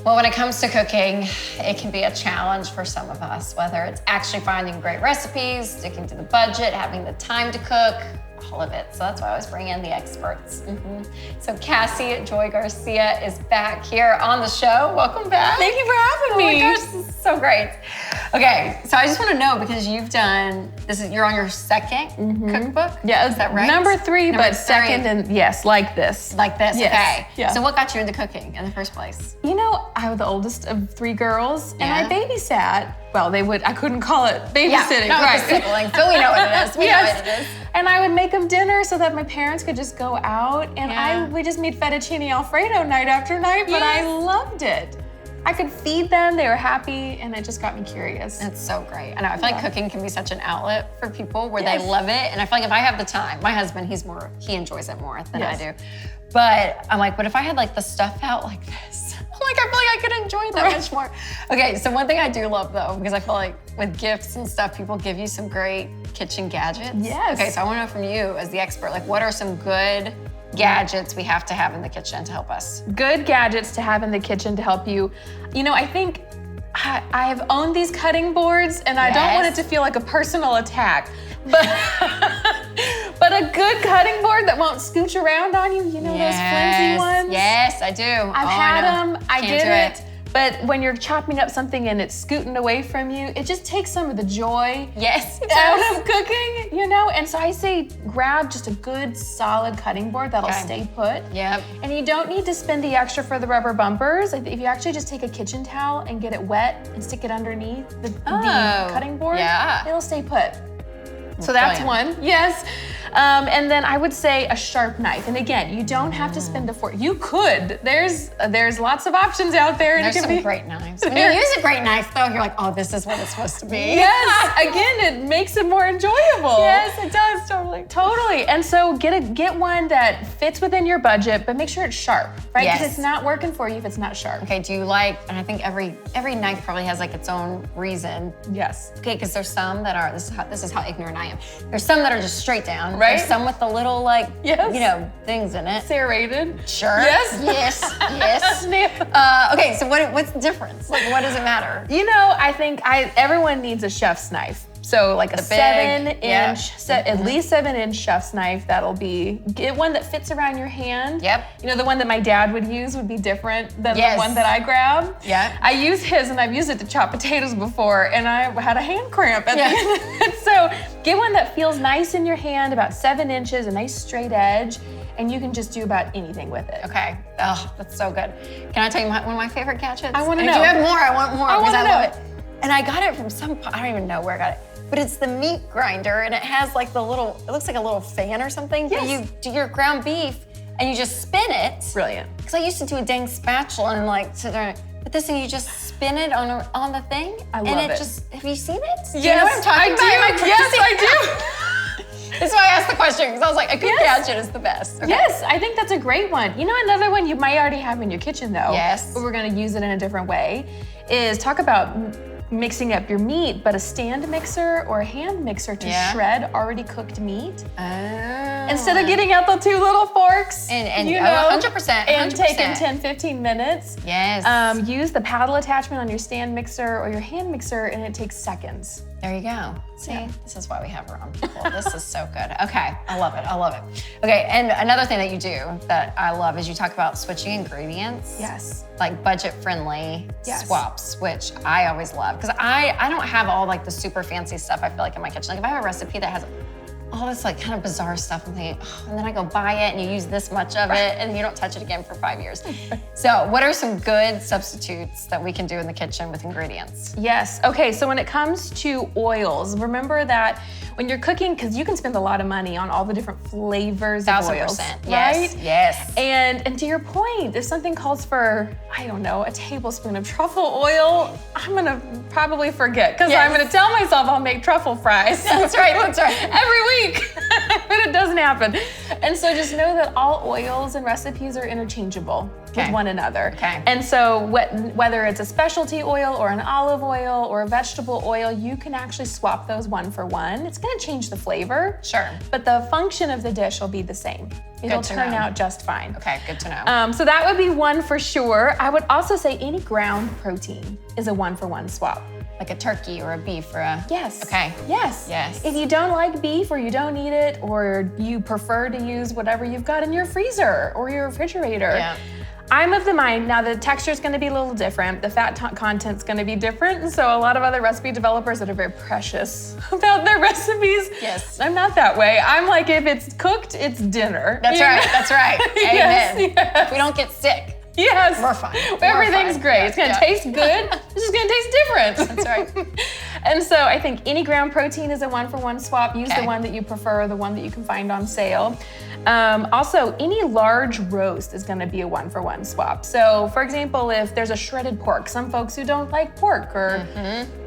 Well, when it comes to cooking, it can be a challenge for some of us, whether it's actually finding great recipes, sticking to the budget, having the time to cook, all of it. So that's why I always bring in the experts. So Cassy Joy Garcia is back here on the show. Welcome back. Thank you for having me. Oh my gosh, this is so great. Okay, so I just want to know, because you've done, you're on your second cookbook? Yeah, is that right? Number three, but second, and yes, like this. Like this, yes. Okay. Yeah. So what got you into cooking in the first place? You know, I was the oldest of 3 girls, and I babysat. Well, I couldn't call it babysitting. Yeah, right. Siblings, but we know what it is. We know what it is. And I would make them dinner so that my parents could just go out, and we just made fettuccine Alfredo night after night, but I loved it. I could feed them, they were happy, and it just got me curious. It's so great. I know, I feel like cooking can be such an outlet for people where they love it. And I feel like if I have the time, my husband, he enjoys it more than I do. But I'm like, but if I had like the stuff out like this, I'm like, I feel like I could enjoy it that much more. Okay, so one thing I do love though, because I feel like with gifts and stuff, people give you some great kitchen gadgets. Yes. Okay, so I want to know from you as the expert, like what are some good gadgets we have to have in the kitchen to help us? Good gadgets to have in the kitchen to help you. You know, I think I have owned these cutting boards, and I don't want it to feel like a personal attack, but but a good cutting board that won't scooch around on you. You know those flimsy ones? Yes, I do. I've had them. I get it. it. But when you're chopping up something and it's scooting away from you, it just takes some of the joy out of cooking, you know? And so I say grab just a good, solid cutting board that'll stay put. Yep. And you don't need to spend the extra for the rubber bumpers. If you actually just take a kitchen towel and get it wet and stick it underneath the cutting board, it'll stay put. So that's one, yes. And then I would say a sharp knife. And again, you don't have to spend a fork. You could. There's lots of options out there. And there's some great knives. When you use a great knife though, you're like, oh, this is what it's supposed to be. Yes, again, it makes it more enjoyable. Yes, it does, totally. Totally, and so get one that fits within your budget, but make sure it's sharp, right? Because it's not working for you if it's not sharp. Okay, do you like, and I think every knife probably has like its own reason. Yes. Okay, because there's some that are, this is how ignorant I am. There's some that are just straight down. Right. There's some with the little like, you know, things in it. Serrated. Sure. Yes. Yes. Okay, so what's the difference? Like, what does it matter? You know, I think everyone needs a chef's knife. So like a 7-inch, at least 7-inch chef's knife. Get one that fits around your hand. Yep. You know, the one that my dad would use would be different than the one that I grab. Yeah. I use his, and I've used it to chop potatoes before, and I had a hand cramp at the end. So get one that feels nice in your hand, about 7 inches, a nice straight edge, and you can just do about anything with it. Okay. Oh, that's so good. Can I tell you one of my favorite gadgets? I want to know. If you have more, I want more because I love it. And I got it from I don't even know where I got it. But it's the meat grinder, and it has like it looks like a little fan or something. Yes. But you do your ground beef, and you just spin it. Brilliant. Because I used to do a dang spatula and like sit there. But this thing, you just spin it on the thing. I love it. Have you seen it? Yes, do you know what I'm talking about? Am I crazy? Yes, I do. That's why I asked the question, because I was like, a good gadget is the best. Okay. Yes, I think that's a great one. You know, another one you might already have in your kitchen though. Yes. But we're gonna use it in a different way, is talk about mixing up your meat, but a stand mixer or a hand mixer to shred already cooked meat. Oh. Instead of getting out the 2 little forks. And you know, 100%. And taking 10, 15 minutes. Yes. Use the paddle attachment on your stand mixer or your hand mixer, and it takes seconds. There you go. See, this is why we have our own people. This is so good. Okay, I love it, I love it. Okay, and another thing that you do that I love is you talk about switching ingredients. Yes. Like budget-friendly swaps, which I always love. Because I don't have all like the super fancy stuff I feel like in my kitchen. Like if I have a recipe that has all this like kind of bizarre stuff, I'm thinking, oh, and then I go buy it and you use this much of it and you don't touch it again for 5 years. So what are some good substitutes that we can do in the kitchen with ingredients? Yes, okay, so when it comes to oils, remember that when you're cooking, because you can spend a lot of money on all the different flavors of oils, 1000%, right? Yes. And to your point, if something calls for, I don't know, a tablespoon of truffle oil, I'm gonna probably forget, because I'm gonna tell myself I'll make truffle fries. That's right, that's right. Every week. I'm it doesn't happen. And so just know that all oils and recipes are interchangeable with one another. Okay. And so whether it's a specialty oil or an olive oil or a vegetable oil, you can actually swap those one for one. It's gonna change the flavor. Sure. But the function of the dish will be the same. It'll turn out just fine. Okay, good to know. So that would be one for sure. I would also say any ground protein is a one-for-one swap. Like a turkey or a beef or a... Yes. Okay. Yes. Yes. If you don't like beef or you don't eat it or you prefer to use whatever you've got in your freezer or your refrigerator, yeah. I'm of the mind, now the texture is gonna be a little different, the fat content's gonna be different, and so a lot of other recipe developers that are very precious about their recipes, yes. I'm not that way. I'm like, if it's cooked, it's dinner. That's right, that's right. Yes, Amen. yes. If we don't get sick, yes. we're fine. Everything's great. Yeah, it's gonna taste good, it's just gonna taste different. That's right. And so I think any ground protein is a one-for-one swap. Use the one that you prefer, the one that you can find on sale. Also, any large roast is gonna be a one-for-one swap. So for example, if there's a shredded pork, some folks who don't like pork, or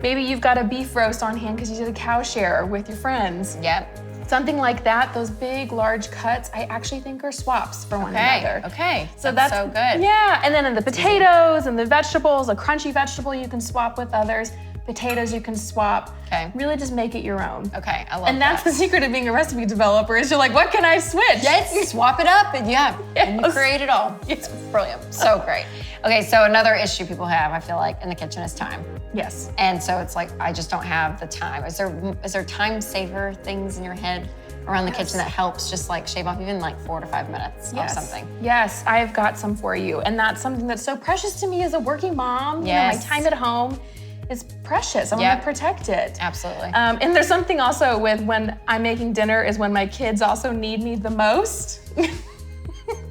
maybe you've got a beef roast on hand because you did a cow share with your friends. Yep. Something like that, those big, large cuts, I actually think are swaps for one another. Okay, so that's so good. Yeah, and then in the potatoes and the vegetables, a crunchy vegetable you can swap with others. Potatoes you can swap. Okay. Really just make it your own. Okay, I love that. And that's the secret of being a recipe developer is you're like, what can I switch? Yes, swap it up and and you create it all. It's brilliant, so great. Okay, so another issue people have, I feel like, in the kitchen is time. Yes. And so it's like, I just don't have the time. Is there time saver things in your head around the kitchen that helps just like shave off even like 4 to 5 minutes of something? Yes, I've got some for you. And that's something that's so precious to me as a working mom. Yes. You know, my time at home is precious. I want to protect it. Absolutely. And there's something also with when I'm making dinner is when my kids also need me the most.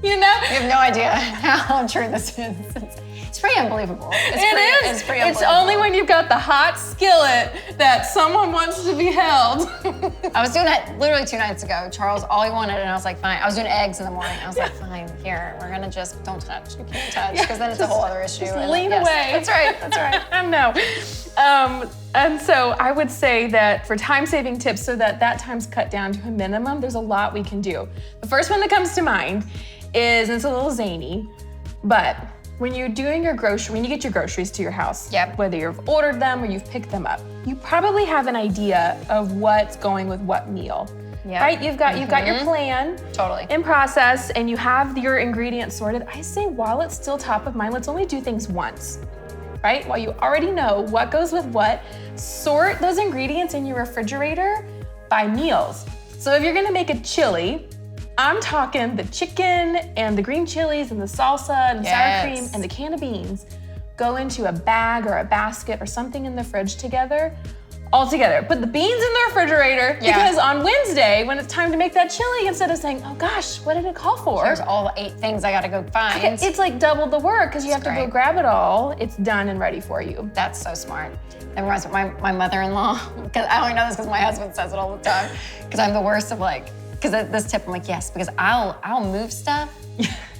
You know? You have no idea how true this is. It's pretty unbelievable. It's pretty unbelievable. It's only when you've got the hot skillet that someone wants to be held. I was doing that literally 2 nights ago. Charles, all he wanted, and I was like, fine. I was doing eggs in the morning. I was like, fine, here, we're gonna just, don't touch. You can't touch, because then it's a whole other issue. Just lean away. That's right, that's right. I know. And so I would say that for time-saving tips, so that time's cut down to a minimum, there's a lot we can do. The first one that comes to mind is, and it's a little zany, but when you're doing your when you get your groceries to your house, whether you've ordered them or you've picked them up, you probably have an idea of what's going with what meal. Right? You've got your plan in process, and you have your ingredients sorted. I say while it's still top of mind, let's only do things once. Right? While you already know what goes with what, sort those ingredients in your refrigerator by meals. So if you're gonna make a chili, I'm talking the chicken and the green chilies and the salsa and the sour cream and the can of beans go into a bag or a basket or something in the fridge together, all together. Put the beans in the refrigerator because on Wednesday, when it's time to make that chili, instead of saying, oh gosh, what did it call for? Here's all 8 things I gotta go find. It's like double the work because you have to go grab it all. It's done and ready for you. That's so smart. That reminds me of my mother-in-law, because I only know this because my husband says it all the time, because I'm the worst of like, because this tip, I'm like, yes, because I'll move stuff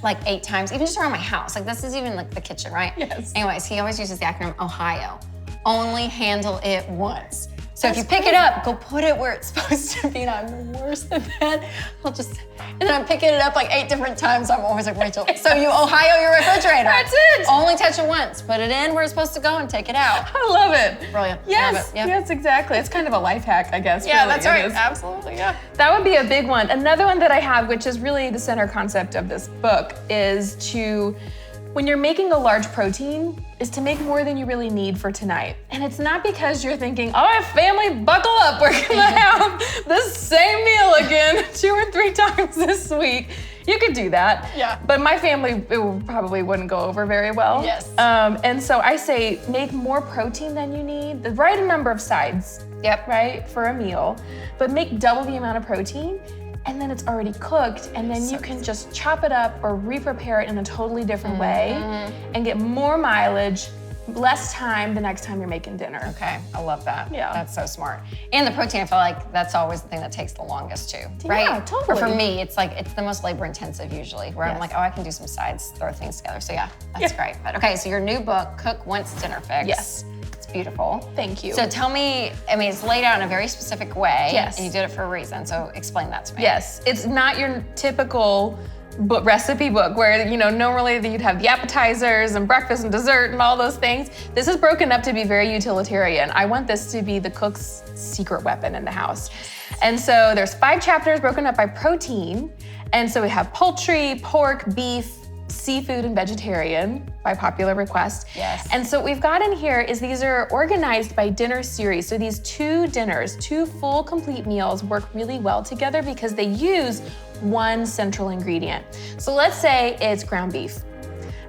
like 8 times, even just around my house. Like this is even like the kitchen, right? Yes. Anyways, he always uses the acronym OHIO. Only handle it once. So if you pick it up, go put it where it's supposed to be. And I'm worse than that. And then I'm picking it up like 8 different times. I'm always like, Rachel, so you Ohio your refrigerator. That's it. Only touch it once. Put it in where it's supposed to go and take it out. I love it. Brilliant. Yes, love it. Yep. Yes, exactly. It's kind of a life hack, I guess. Yeah, really. that's right. Absolutely, yeah. That would be a big one. Another one that I have, which is really the center concept of this book, is to, when you're making a large protein, is to make more than you really need for tonight. And it's not because you're thinking, all right, family, buckle up. We're gonna have the same meal again 2 or 3 times this week. You could do that. Yeah. But my family, probably wouldn't go over very well. Yes. And so I say, make more protein than you need, the right number of sides. Yep. Right, for a meal, but make double the amount of protein, and then it's already cooked, and then you can just chop it up or re-prepare it in a totally different way and get more mileage, less time the next time you're making dinner. Okay, I love that. Yeah. That's so smart. And the protein, I feel like that's always the thing that takes the longest too, right? Yeah, totally. Or for me, it's like, it's the most labor intensive usually, where I'm like, oh, I can do some sides, throw things together. So yeah, that's great. But okay, so your new book, Cook Once Dinner Fix. Yes. It's beautiful. Thank you. So tell me, I mean, it's laid out in a very specific way. Yes. And you did it for a reason, so explain that to me. Yes, it's not your typical recipe book where, normally you'd have the appetizers and breakfast and dessert and all those things. This is broken up to be very utilitarian. I want this to be the cook's secret weapon in the house. And so there's 5 chapters broken up by protein. And so we have poultry, pork, beef, seafood, and vegetarian by popular request. Yes. And so what we've got in here is these are organized by dinner series. So these 2 dinners, 2 full complete meals work really well together because they use one central ingredient. So let's say it's ground beef,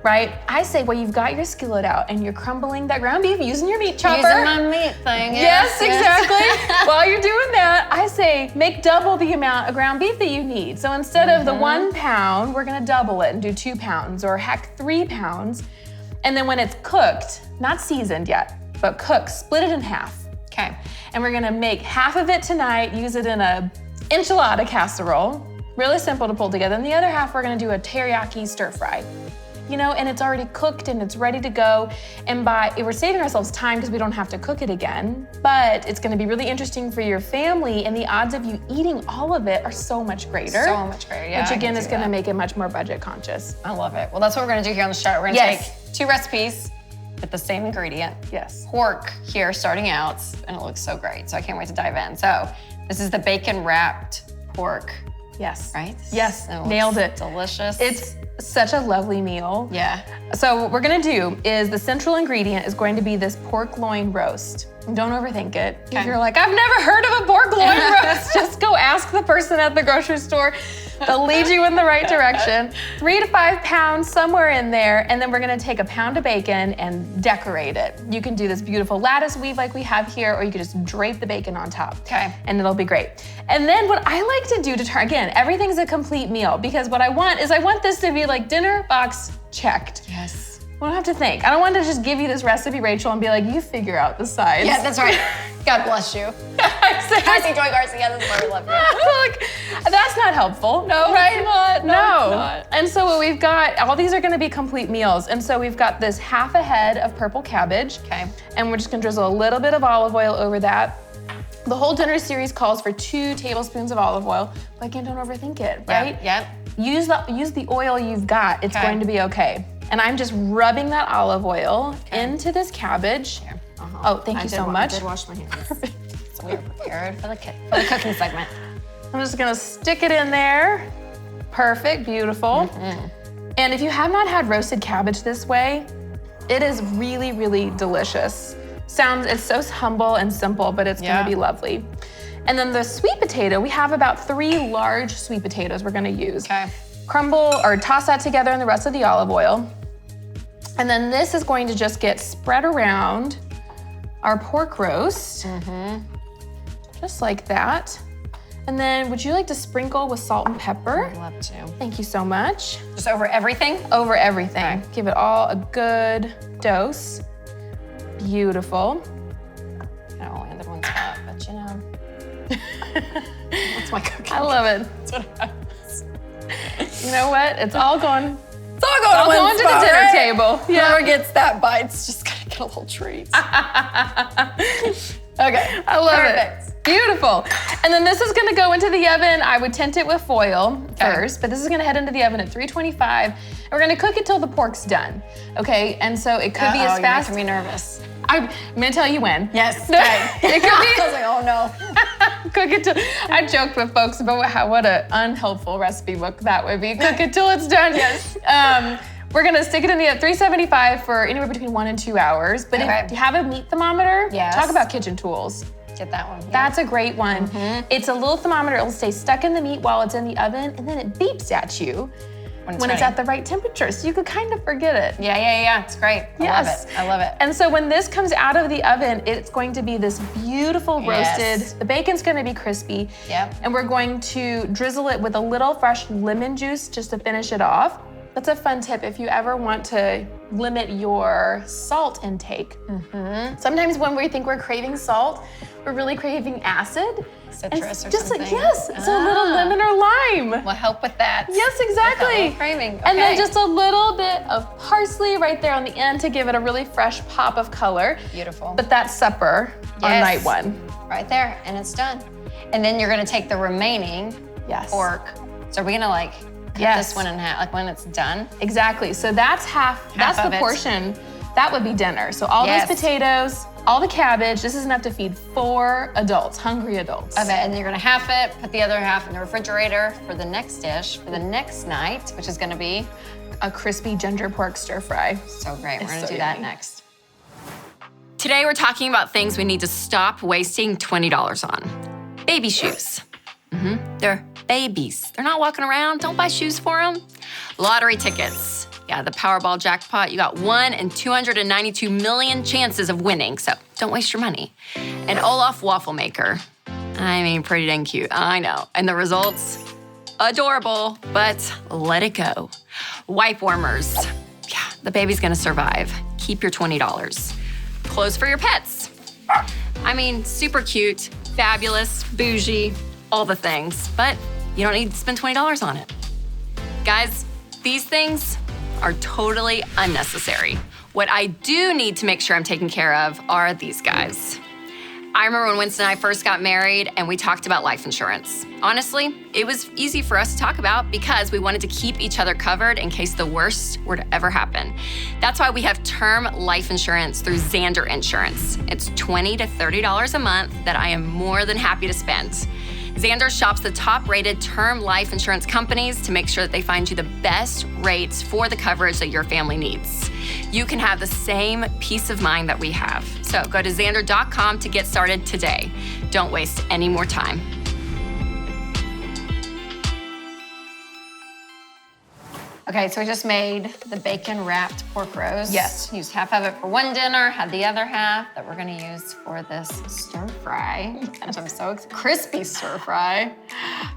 right? I say, well, you've got your skillet out and you're crumbling that ground beef using your meat chopper. Using my meat thing. Yes, exactly. While you're doing that, I say, make double the amount of ground beef that you need. So instead of the 1 pound, we're gonna double it and do 2 pounds, or heck, 3 pounds. And then when it's cooked, not seasoned yet, but cooked, split it in half. Okay. And we're gonna make half of it tonight, use it in a enchilada casserole. Really simple to pull together. And the other half, we're gonna do a teriyaki stir fry. And it's already cooked and it's ready to go. And we're saving ourselves time because we don't have to cook it again, but it's gonna be really interesting for your family, and the odds of you eating all of it are so much greater. So much greater, yeah. Which again is gonna make it much more budget conscious. I love it. Well, that's what we're gonna do here on the show. We're gonna take 2 recipes with the same ingredient. Yes. Pork here starting out, and it looks so great. So I can't wait to dive in. So this is the bacon wrapped pork. Yes. Right? Yes, It nailed it. Delicious. It's such a lovely meal. Yeah. So what we're gonna do is the central ingredient is going to be this pork loin roast. Don't overthink it. If you're like, I've never heard of a pork loin roast, just go ask the person at the grocery store. They'll lead you in the right direction. 3 to 5 pounds, somewhere in there. And then we're gonna take a pound of bacon and decorate it. You can do this beautiful lattice weave like we have here, or you can just drape the bacon on top. Okay. And it'll be great. And then what I like to do to turn, again, everything's a complete meal, because what I want this to be like dinner box checked. Yes. I don't have to think. I don't want to just give you this recipe, Rachel, and be like, you figure out the sides. Yeah, that's right. God bless you. Cassy Joy Garcia, this is why we love you. That's not helpful. No, right? It's not. No, it's not. And so what we've got, all these are gonna be complete meals. And so we've got this half a head of purple cabbage. Okay. And we're just gonna drizzle a little bit of olive oil over that. The whole dinner series calls for 2 tablespoons of olive oil, but again, don't overthink it, right? Yep. Use the oil you've got. It's going to be okay. And I'm just rubbing that olive oil into this cabbage. Here. Oh, thank you so much. I did wash my hands. So we are prepared for the cooking segment. I'm just gonna stick it in there. Perfect, beautiful. And if you have not had roasted cabbage this way, it is really, really delicious. It's so humble and simple, but it's gonna be lovely. And then the sweet potato, we have about 3 large sweet potatoes we're gonna use. Okay. Crumble or toss that together in the rest of the olive oil. And then this is going to just get spread around our pork roast. Just like that. And then would you like to sprinkle with salt and pepper? I'd love to. Thank you so much. Just over everything? Over everything. Okay. Give it all a good dose. Beautiful. I only landed one spot, but you know. That's my cooking. I love it. That's what happens. You know what? It's all going. It's all going to the dinner table. Whoever gets that bite's just gonna get a little treat. Okay. I love Perfect. it. Beautiful. And then this is gonna go into the oven. I would tint it with foil first, but this is gonna head into the oven at 325. And we're gonna cook it till the pork's done. Okay, and so it could be as fast. You're making me nervous. I'm gonna tell you when. Yes. No, Okay. it could be. I was like, oh no. Cook it till, I joked with folks about what an unhelpful recipe book that would be. Cook it till it's done. Yes. We're gonna stick it in the 375 for anywhere between 1 and 2 hours. But if you have a meat thermometer, talk about kitchen tools. Get that one. Yeah. That's a great one. It's a little thermometer. It'll stay stuck in the meat while it's in the oven, and then it beeps at you when it's at the right temperature. So you could kind of forget it. Yeah. It's great. I love it. And so when this comes out of the oven, it's going to be this beautiful roasted. The bacon's gonna be crispy. Yep. And we're going to drizzle it with a little fresh lemon juice just to finish it off. That's a fun tip if you ever want to limit your salt intake. Sometimes when we think we're craving salt, we're really craving acid. Citrus or just something. Yes, so a little lemon or lime. Will help with that. Yes, exactly. Craving. Okay. And then just a little bit of parsley right there on the end to give it a really fresh pop of color. Beautiful. But that's supper on night one. Right there, and it's done. And then you're gonna take the remaining pork. So are we gonna like cut this one in half, like when it's done? Exactly, so that's half that's the portion. That would be dinner. So all those potatoes, all the cabbage, this is enough to feed 4 adults, hungry adults. Of it, and then you're gonna half it, put the other half in the refrigerator for the next dish, for the next night, which is gonna be a crispy ginger pork stir fry. So great, we're gonna do that next. Today we're talking about things we need to stop wasting $20 on. Baby shoes. They're babies. They're not walking around. Don't buy shoes for them. Lottery tickets. Yeah, the Powerball jackpot. You got 1 in 292 million chances of winning, so don't waste your money. An Olaf waffle maker. I mean, pretty dang cute, I know. And the results? Adorable, but let it go. Wipe warmers. Yeah, the baby's gonna survive. Keep your $20. Clothes for your pets. I mean, super cute, fabulous, bougie, all the things, but you don't need to spend $20 on it. Guys, these things are totally unnecessary. What I do need to make sure I'm taking care of are these guys. I remember when Winston and I first got married and we talked about life insurance. Honestly, it was easy for us to talk about because we wanted to keep each other covered in case the worst were to ever happen. That's why we have term life insurance through Xander Insurance. It's $20 to $30 a month that I am more than happy to spend. Xander shops the top-rated term life insurance companies to make sure that they find you the best rates for the coverage that your family needs. You can have the same peace of mind that we have. So go to Xander.com to get started today. Don't waste any more time. Okay, so we just made the bacon-wrapped pork roast. Yes. Used half of it for one dinner, had the other half that we're gonna use for this stir fry. And I'm so excited. Crispy stir fry.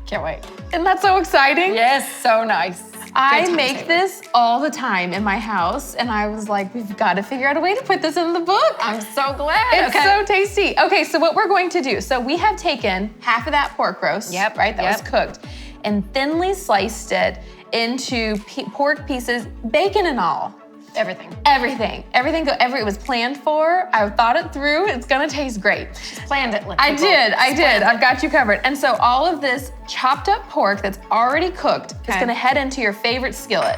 Can't wait. Isn't that so exciting? Yes, so nice. I make this all the time in my house, and I was like, we've got to figure out a way to put this in the book. I'm so glad. It's so tasty. Okay, so what we're going to do, so we have taken half of that pork roast, right, that was cooked, and thinly sliced it into pork pieces, bacon and all. Everything. It was planned for. I thought it through. It's gonna taste great. She's planned it. I did. I've got you covered. And so all of this chopped up pork that's already cooked is gonna head into your favorite skillet.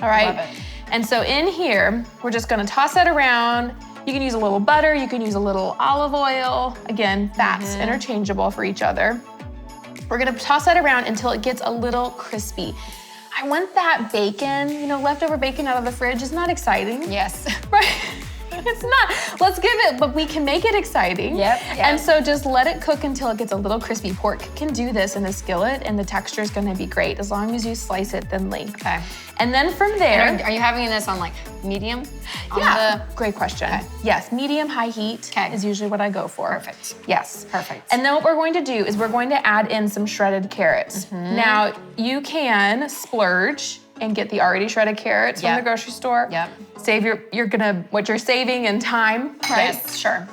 All right? Love it. And so in here, we're just gonna toss that around. You can use a little butter, you can use a little olive oil. Again, fats interchangeable for each other. We're gonna toss that around until it gets a little crispy. I want that bacon, leftover bacon out of the fridge is not exciting. Yes. Right? It's not. Let's give it, but we can make it exciting. Yep. And so just let it cook until it gets a little crispy. Pork can do this in a skillet and the texture is gonna be great as long as you slice it thinly. Okay. And then from there. Are you having this on like medium? Great question. Okay. Yes, medium, high heat is usually what I go for. Perfect. Yes. Perfect. And then what we're going to do is we're going to add in some shredded carrots. Now, you can splurge and get the already shredded carrots from the grocery store. Yep. Save what you're saving in time, right? Yes, sure.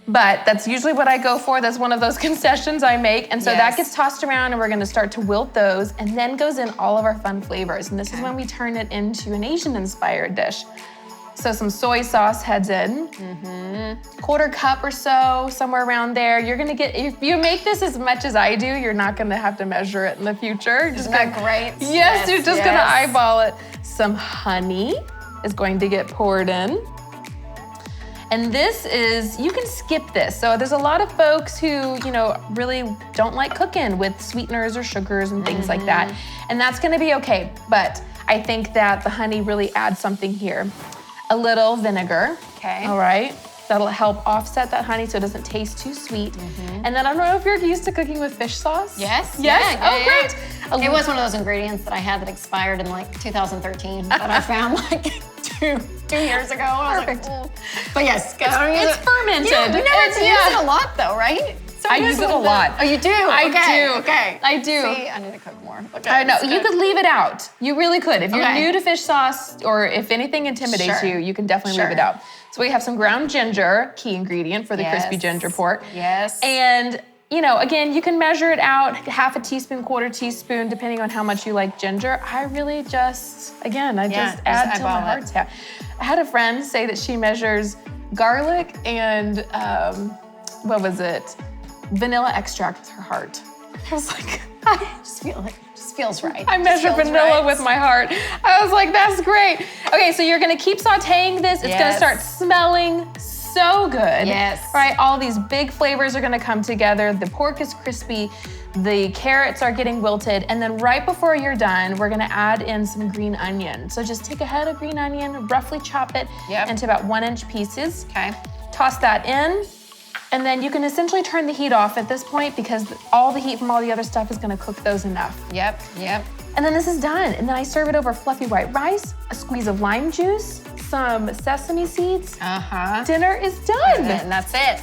But that's usually what I go for. That's one of those concessions I make. And so that gets tossed around and we're gonna start to wilt those, and then goes in all of our fun flavors. And this is when we turn it into an Asian-inspired dish. So some soy sauce heads in, quarter cup or so, somewhere around there. You're gonna get, if you make this as much as I do, you're not gonna have to measure it in the future. Isn't that great? Yes, you're just gonna eyeball it. Some honey is going to get poured in. And this is, you can skip this. So there's a lot of folks who, really don't like cooking with sweeteners or sugars and things like that. And that's gonna be okay. But I think that the honey really adds something here. A little vinegar, all right? That'll help offset that honey so it doesn't taste too sweet. And then I don't know if you're used to cooking with fish sauce. Yes. Great. It was one of those ingredients that I had that expired in like 2013 that I found like two years ago. I was like, but yes, it's fermented. You never use it a lot though, right? I use it a lot. Oh, you do? I do. Okay. I do. See, I need to cook more. Okay. I know. You could leave it out. You really could. If you're new to fish sauce or if anything intimidates you, you can definitely leave it out. So we have some ground ginger, key ingredient for the crispy ginger pork. Yes. And you know, again, you can measure it out, half a teaspoon, quarter teaspoon, depending on how much you like ginger. I really just add to my heart's content. I had a friend say that she measures garlic and, vanilla extract with her heart. I was like, I just feel like, it just feels right. I measure vanilla with my heart. I was like, that's great. Okay, so you're gonna keep sauteing this. It's gonna start smelling so good. Yes. Right, all these big flavors are gonna come together. The pork is crispy, the carrots are getting wilted, and then right before you're done, we're gonna add in some green onion. So just take a head of green onion, roughly chop it into about 1-inch pieces. Okay. Toss that in, and then you can essentially turn the heat off at this point because all the heat from all the other stuff is gonna cook those enough. Yep. And then this is done. And then I serve it over fluffy white rice, a squeeze of lime juice, some sesame seeds. Dinner is done. And that's it.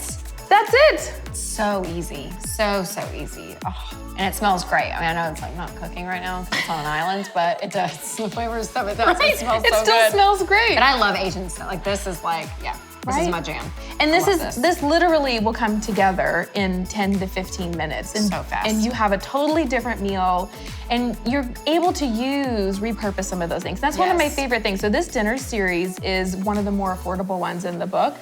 That's it. It's so easy, so easy. Oh, and it smells great. I mean, I know it's like not cooking right now because it's on an island, but it does. The flavor of stuff it does. Right? It smells so good. It still smells great. And I love Asian stuff. Like this is like, this is my jam. And this literally will come together in 10 to 15 minutes. And, so fast. And you have a totally different meal, and you're able to repurpose some of those things. That's one of my favorite things. So this dinner series is one of the more affordable ones in the book.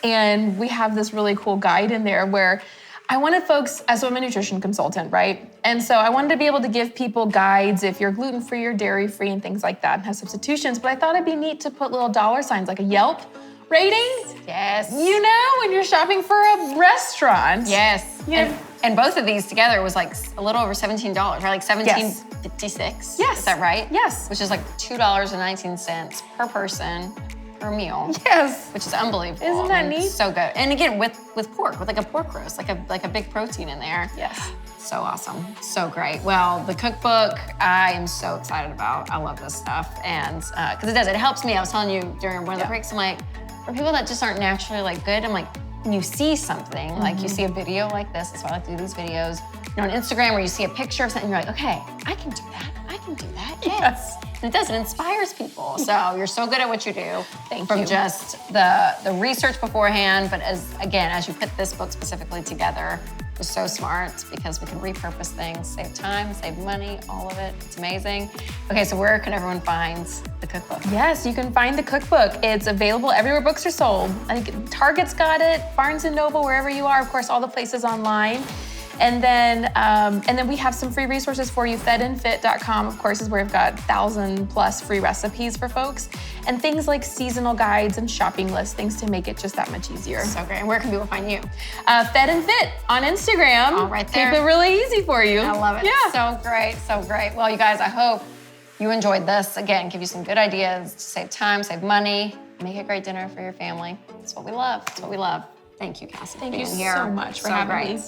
And we have this really cool guide in there where I wanted folks, so I'm a nutrition consultant, right? And so I wanted to be able to give people guides if you're gluten-free or dairy-free and things like that and have substitutions, but I thought it'd be neat to put little dollar signs like a Yelp rating. Yes. You know, when you're shopping for a restaurant. Yes. And both of these together was like a little over $17, right? Like $17.56. Yes. Is that right? Yes. Which is like $2.19 per person per meal. Yes. Which is unbelievable. Isn't that neat? So good. And again, with pork, with like a pork roast, like a big protein in there. Yes. So awesome. So great. Well, the cookbook, I am so excited about. I love this stuff. And because it helps me. I was telling you during one of the breaks, I'm like, for people that just aren't naturally like good, I'm like, when you see something, like you see a video like this, that's why I like to do these videos, you know, on Instagram where you see a picture of something, you're like, okay, I can do that. I can do that. Yes. And it does, it inspires people. So you're so good at what you do. Thank you. From just the research beforehand, but as you put this book specifically together, it was so smart because we can repurpose things, save time, save money, all of it. It's amazing. Okay, so where can everyone find the cookbook? Yes, you can find the cookbook. It's available everywhere books are sold. I think Target's got it, Barnes & Noble, wherever you are, of course, all the places online. And then we have some free resources for you. Fedandfit.com, of course, is where we've got 1,000+ free recipes for folks. And things like seasonal guides and shopping lists, things to make it just that much easier. So great. And where can people find you? Fed and Fit on Instagram. All right there. Keep it really easy for you. I love it. Yeah. So great, so great. Well, you guys, I hope you enjoyed this. Again, give you some good ideas to save time, save money, make a great dinner for your family. That's what we love. That's what we love. Thank you, Cassy. Thank you so much for having me.